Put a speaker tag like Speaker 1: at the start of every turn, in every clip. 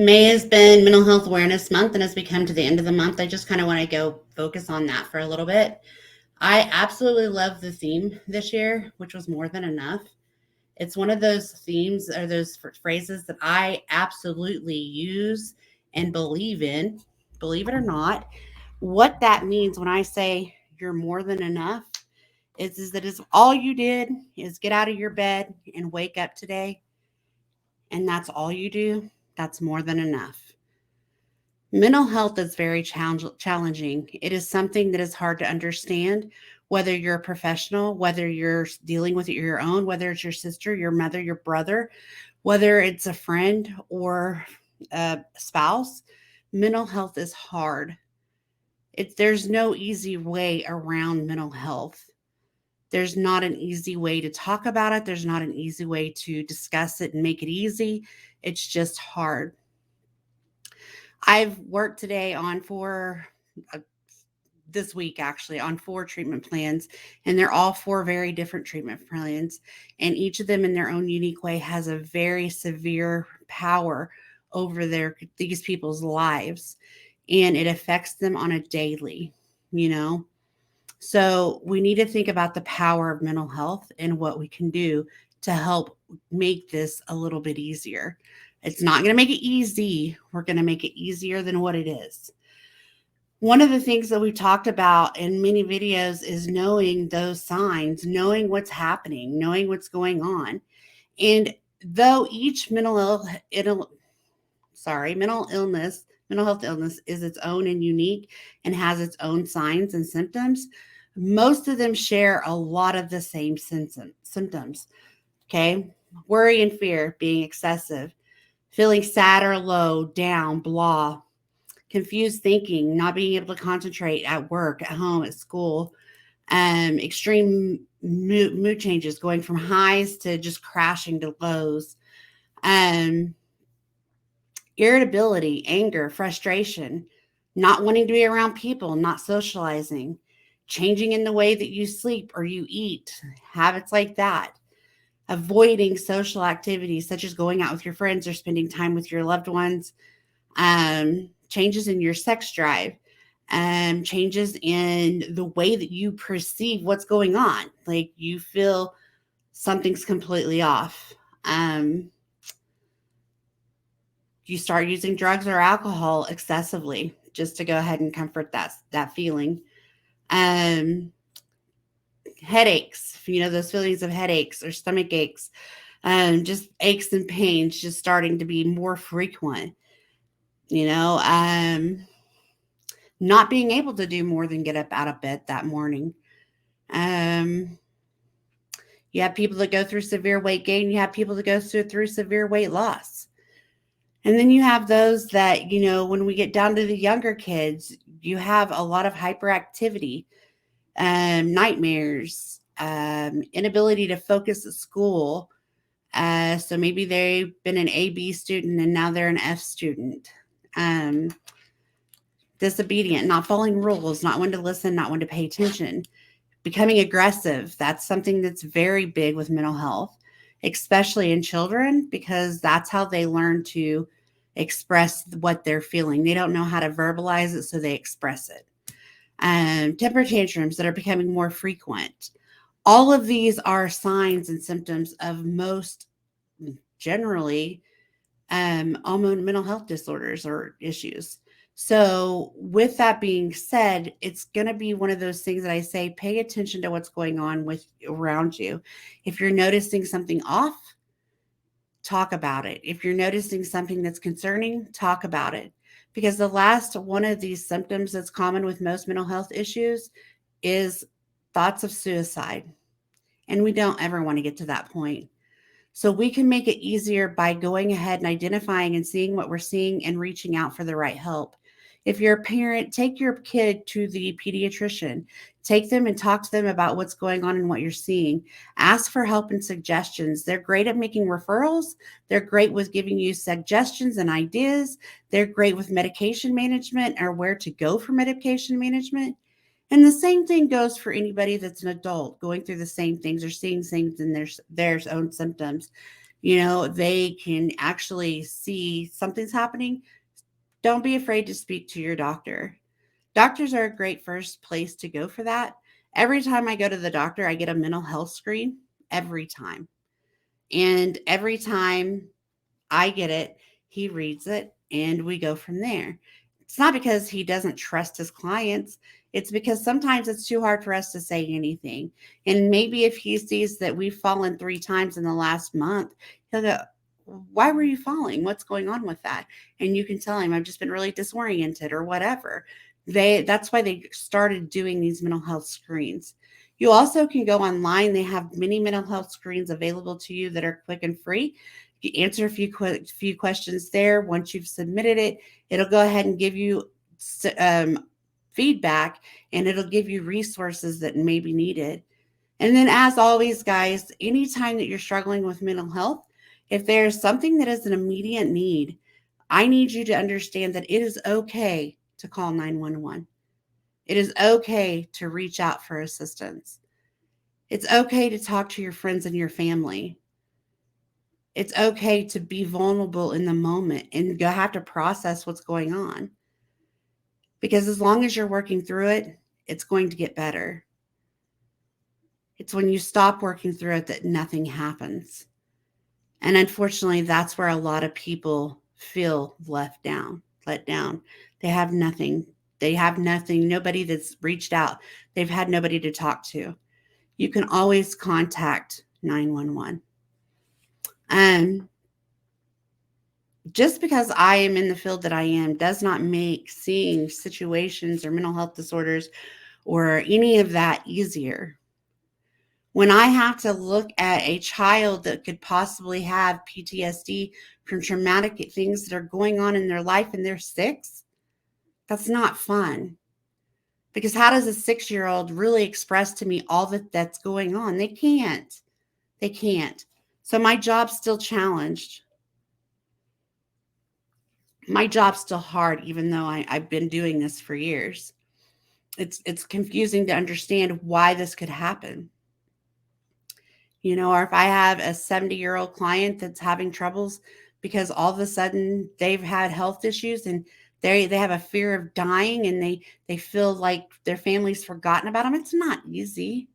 Speaker 1: May has been Mental Health Awareness Month, and as we come to the end of the month, I just kind of want to go focus on that for a little bit. I absolutely love the theme this year, which was more than enough. It's one of those themes or those phrases that I absolutely use and believe in, believe it or not. What that means when I say you're more than enough is that is all you did is get out of your bed and wake up today, and that's all you do. That's more than enough. Mental health is very challenging. It is something that is hard to understand, whether you're a professional, whether you're dealing with it your own, whether it's your sister, your mother, your brother, whether it's a friend or a spouse. Mental health is hard. There's no easy way around mental health. There's not an easy way to talk about it. There's not an easy way to discuss it and make it easy. It's just hard. I've worked today on uh, this week actually on four treatment plans, and they're all four very different treatment plans, and each of them in their own unique way has a very severe power over these people's lives, and it affects them on a daily, you know. So we need to think about the power of mental health and what we can do to help make this a little bit easier. It's not going to make it easy. We're going to make it easier than what it is. One of the things that we talked about in many videos is knowing those signs, knowing what's happening, knowing what's going on. And though each mental health illness is its own and unique and has its own signs and symptoms, most of them share a lot of the same symptoms. Okay. Worry and fear being excessive, feeling sad or low, down, blah, confused thinking, not being able to concentrate at work, at home, at school, extreme mood changes, going from highs to just crashing to lows, um, irritability, anger, frustration, not wanting to be around people, not socializing, changing in the way that you sleep or you eat, habits like that, avoiding social activities such as going out with your friends or spending time with your loved ones, changes in your sex drive, changes in the way that you perceive what's going on. Like you feel something's completely off. You start using drugs or alcohol excessively just to go ahead and comfort that feeling. Um, Headaches, those feelings of headaches or stomach aches, just aches and pains just starting to be more frequent. You know, not being able to do more than get up out of bed that morning. Um, you have people that go through severe weight gain. You have people that go through severe weight loss. And then you have those that, when we get down to the younger kids, you have a lot of hyperactivity, nightmares, inability to focus at school. So maybe they've been an AB student and now they're an F student. Um, Disobedient, not following rules, not wanting to listen, not wanting to pay attention, becoming aggressive. That's something that's very big with mental health, especially in children, because that's how they learn to express what they're feeling. They don't know how to verbalize it, so they express it. Temper tantrums that are becoming more frequent. All of these are signs and symptoms of most generally mental health disorders or issues. So, with that being said, it's going to be one of those things that I say pay attention to what's going on with around you. If you're noticing something off, talk about it. If you're noticing something that's concerning, talk about it. Because the last one of these symptoms that's common with most mental health issues is thoughts of suicide. And we don't ever want to get to that point. So we can make it easier by going ahead and identifying and seeing what we're seeing and reaching out for the right help. If you're a parent, take your kid to the pediatrician. Take them and talk to them about what's going on and what you're seeing. Ask for help and suggestions. They're great at making referrals. They're great with giving you suggestions and ideas. They're great with medication management or where to go for medication management. And the same thing goes for anybody that's an adult going through the same things or seeing things in their own symptoms. They can actually see something's happening. Don't be afraid to speak to your doctor. Doctors are a great first place to go for that. Every time I go to the doctor, I get a mental health screen every time. And every time I get it, he reads it, and we go from there. It's not because he doesn't trust his clients. It's because sometimes it's too hard for us to say anything. And maybe if he sees that we've fallen 3 times in the last month, he'll go, "Why were you falling? What's going on with that?" And you can tell him, "I've just been really disoriented," or whatever. That's why they started doing these mental health screens. You also can go online. They have many mental health screens available to you that are quick and free. You answer a few questions there. Once you've submitted it, it'll go ahead and give you feedback, and it'll give you resources that may be needed. And then, as always, guys, anytime that you're struggling with mental health, if there's something that is an immediate need, I need you to understand that it is okay to call 911. It is okay to reach out for assistance. It's okay to talk to your friends and your family. It's okay to be vulnerable in the moment and go have to process what's going on. Because as long as you're working through it, it's going to get better. It's when you stop working through it that nothing happens. And unfortunately, that's where a lot of people feel let down. They have nothing. They have nothing, nobody that's reached out. They've had nobody to talk to. You can always contact 911. Um, just because I am in the field that I am does not make seeing situations or mental health disorders or any of that easier. When I have to look at a child that could possibly have PTSD from traumatic things that are going on in their life and they're 6, that's not fun. Because how does a 6-year-old really express to me all that's going on? They can't. They can't. So my job's still challenged. My job's still hard, even though I've been doing this for years. It's confusing to understand why this could happen. Or if I have a 70-year-old client that's having troubles because all of a sudden they've had health issues and they have a fear of dying, and they feel like their family's forgotten about them. It's not easy.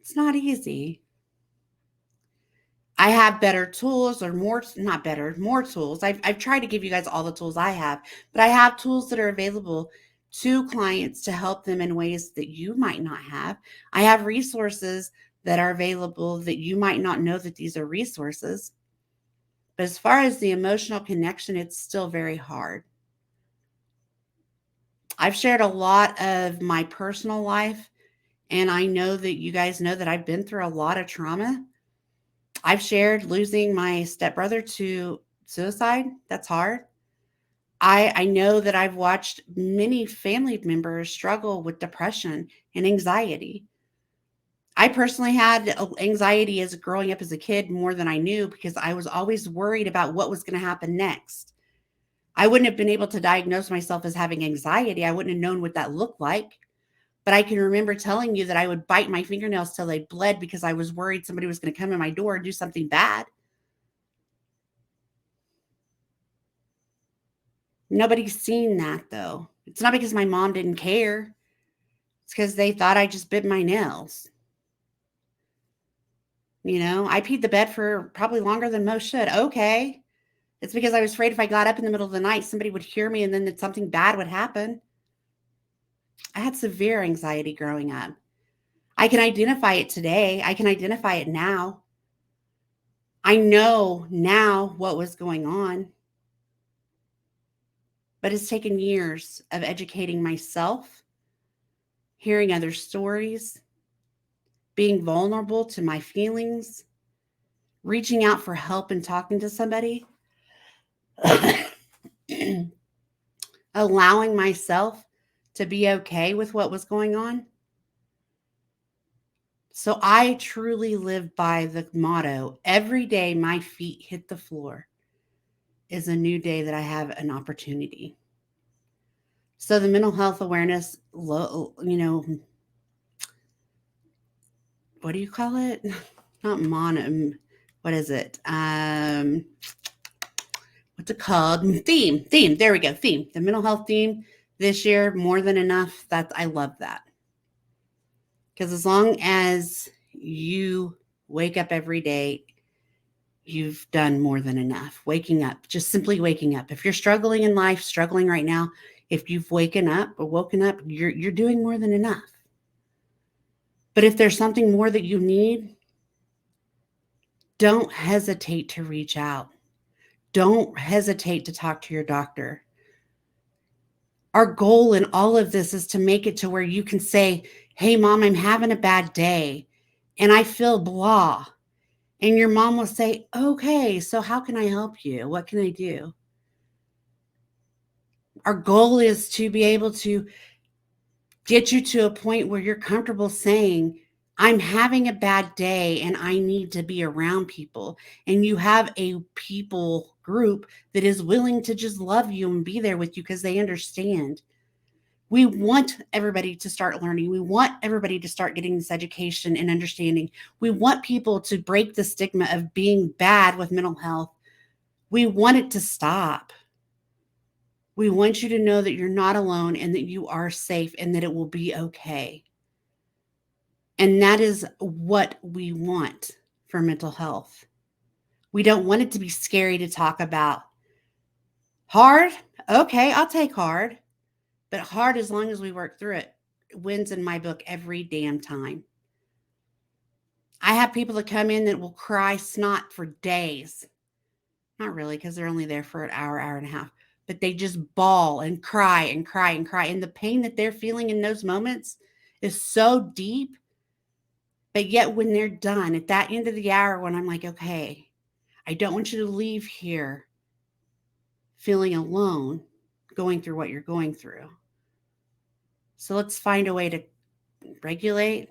Speaker 1: It's not easy. I have better tools, or more, not better, more tools. I've tried to give you guys all the tools I have, but I have tools that are available to clients to help them in ways that you might not have. I have resources that are available that you might not know that these are resources. But as far as the emotional connection, it's still very hard. I've shared a lot of my personal life, and I know that you guys know that I've been through a lot of trauma. I've shared losing my stepbrother to suicide. That's hard. I know that I've watched many family members struggle with depression and anxiety. I personally had anxiety as growing up as a kid more than I knew, because I was always worried about what was going to happen next. I wouldn't have been able to diagnose myself as having anxiety. I wouldn't have known what that looked like. But I can remember telling you that I would bite my fingernails till they bled because I was worried somebody was going to come in my door and do something bad. Nobody's seen that, though. It's not because my mom didn't care. It's because they thought I just bit my nails. I peed the bed for probably longer than most should. Okay. It's because I was afraid if I got up in the middle of the night, somebody would hear me and then that something bad would happen. I had severe anxiety growing up. I can identify it today. I can identify it now. I know now what was going on. But it's taken years of educating myself, hearing other stories, being vulnerable to my feelings, reaching out for help and talking to somebody, allowing myself to be okay with what was going on. So I truly live by the motto, every day my feet hit the floor is a new day that I have an opportunity. So the mental health awareness, what do you call it? Not mono. what is it? What's it called? Theme. There we go. Theme. The mental health theme this year, more than enough. I love that. Because as long as you wake up every day, you've done more than enough. Waking up, just simply waking up. If you're struggling in life, struggling right now, if you've woken up, you're doing more than enough. But if there's something more that you need, don't hesitate to reach out. Don't hesitate to talk to your doctor. Our goal in all of this is to make it to where you can say, hey, mom, I'm having a bad day and I feel blah. And your mom will say, okay, so how can I help you? What can I do? Our goal is to be able to get you to a point where you're comfortable saying, I'm having a bad day and I need to be around people. And you have a people group that is willing to just love you and be there with you because they understand. We want everybody to start learning. We want everybody to start getting this education and understanding. We want people to break the stigma of being bad with mental health. We want it to stop. We want you to know that you're not alone and that you are safe and that it will be okay. And that is what we want for mental health. We don't want it to be scary to talk about. Hard? Okay, I'll take hard. But hard, as long as we work through it, wins in my book every damn time. I have people that come in that will cry snot for days. Not really, because they're only there for an hour, hour and a half. But they just bawl and cry and cry and cry. And the pain that they're feeling in those moments is so deep. But yet when they're done, at that end of the hour, when I'm like, okay, I don't want you to leave here feeling alone, going through what you're going through. So let's find a way to regulate,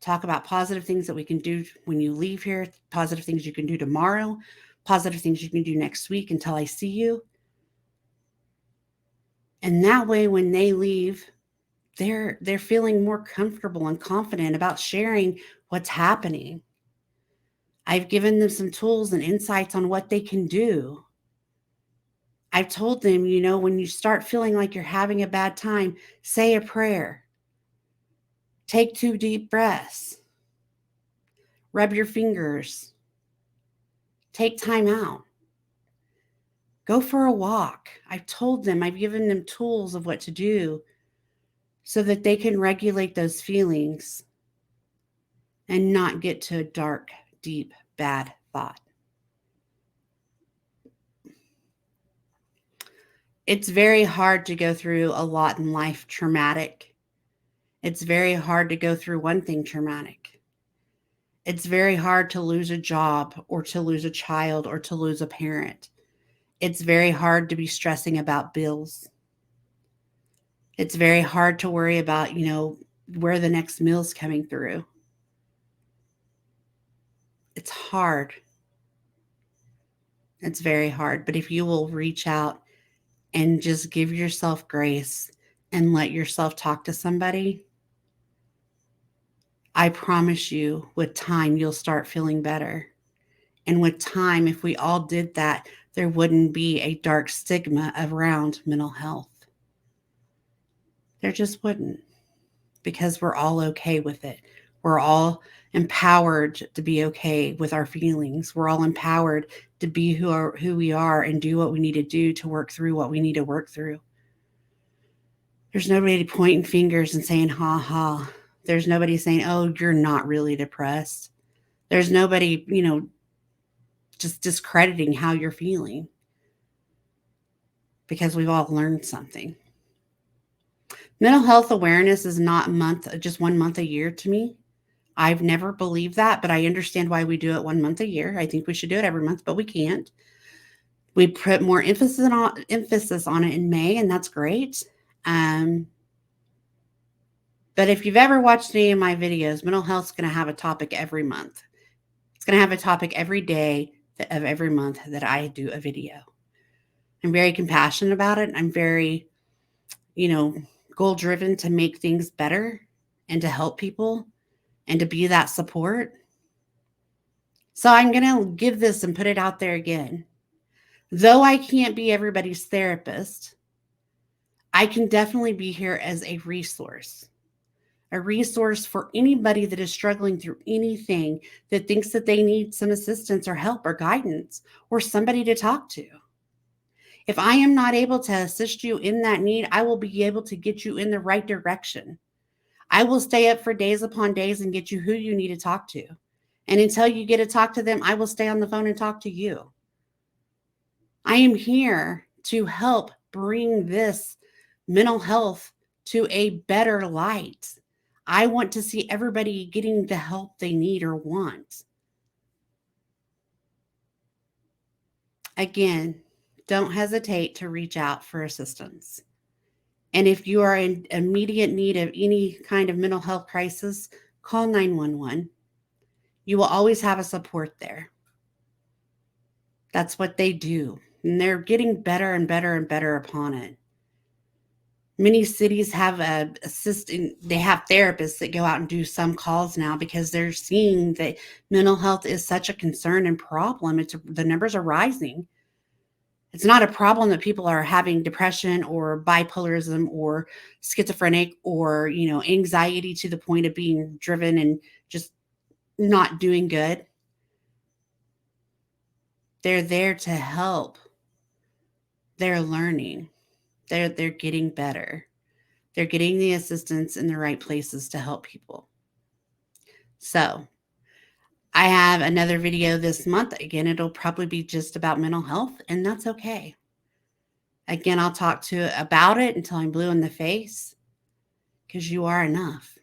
Speaker 1: talk about positive things that we can do when you leave here, positive things you can do tomorrow, positive things you can do next week until I see you. And that way, when they leave, they're feeling more comfortable and confident about sharing what's happening. I've given them some tools and insights on what they can do. I've told them, when you start feeling like you're having a bad time, say a prayer. Take 2 deep breaths. Rub your fingers. Take time out. Go for a walk. I've given them tools of what to do so that they can regulate those feelings and not get to a dark, deep, bad thought. It's very hard to go through a lot in life traumatic. It's very hard to go through one thing traumatic. It's very hard to lose a job or to lose a child or to lose a parent. It's very hard to be stressing about bills. It's very hard to worry about, where the next meal's coming through. It's hard. It's very hard. But if you will reach out and just give yourself grace and let yourself talk to somebody, I promise you, with time, you'll start feeling better. And with time, if we all did that, there wouldn't be a dark stigma around mental health. There just wouldn't, because we're all okay with it. We're all empowered to be okay with our feelings. We're all empowered to be who we are and do what we need to do to work through what we need to work through. There's nobody pointing fingers and saying, ha ha. There's nobody saying, oh, you're not really depressed. There's nobody, just discrediting how you're feeling, because we've all learned something. Mental health awareness is not just 1 month a year to me. I've never believed that, but I understand why we do it 1 month a year. I think we should do it every month, but we can't. We put more emphasis on it in May, and that's great. But if you've ever watched any of my videos, mental health is going to have a topic every month. It's going to have a topic every day of every month that I do a video. I'm very compassionate about it. I'm very, goal driven to make things better and to help people and to be that support. So I'm going to give this and put it out there again. Though I can't be everybody's therapist, I can definitely be here as a resource for anybody that is struggling through anything, that thinks that they need some assistance or help or guidance or somebody to talk to. If I am not able to assist you in that need, I will be able to get you in the right direction. I will stay up for days upon days and get you who you need to talk to. And until you get to talk to them, I will stay on the phone and talk to you. I am here to help bring this mental health to a better light. I want to see everybody getting the help they need or want. Again, don't hesitate to reach out for assistance. And if you are in immediate need of any kind of mental health crisis, call 911. You will always have a support there. That's what they do. And they're getting better and better and better upon it. Many cities have they have therapists that go out and do some calls now because they're seeing that mental health is such a concern and problem. The numbers are rising. It's not a problem that people are having depression or bipolarism or schizophrenic or, anxiety to the point of being driven and just not doing good. They're there to help. They're learning. They're getting better. They're getting the assistance in the right places to help people. So, I have another video this month. Again, it'll probably be just about mental health, and that's okay. Again, I'll talk about it until I'm blue in the face, because you are enough.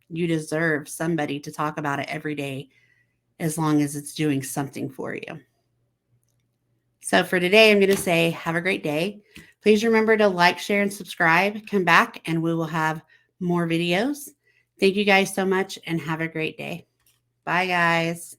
Speaker 1: You deserve somebody to talk about it every day, as long as it's doing something for you. So for today, I'm going to say, have a great day. Please remember to like, share, and subscribe. Come back and we will have more videos. Thank you guys so much and have a great day. Bye, guys.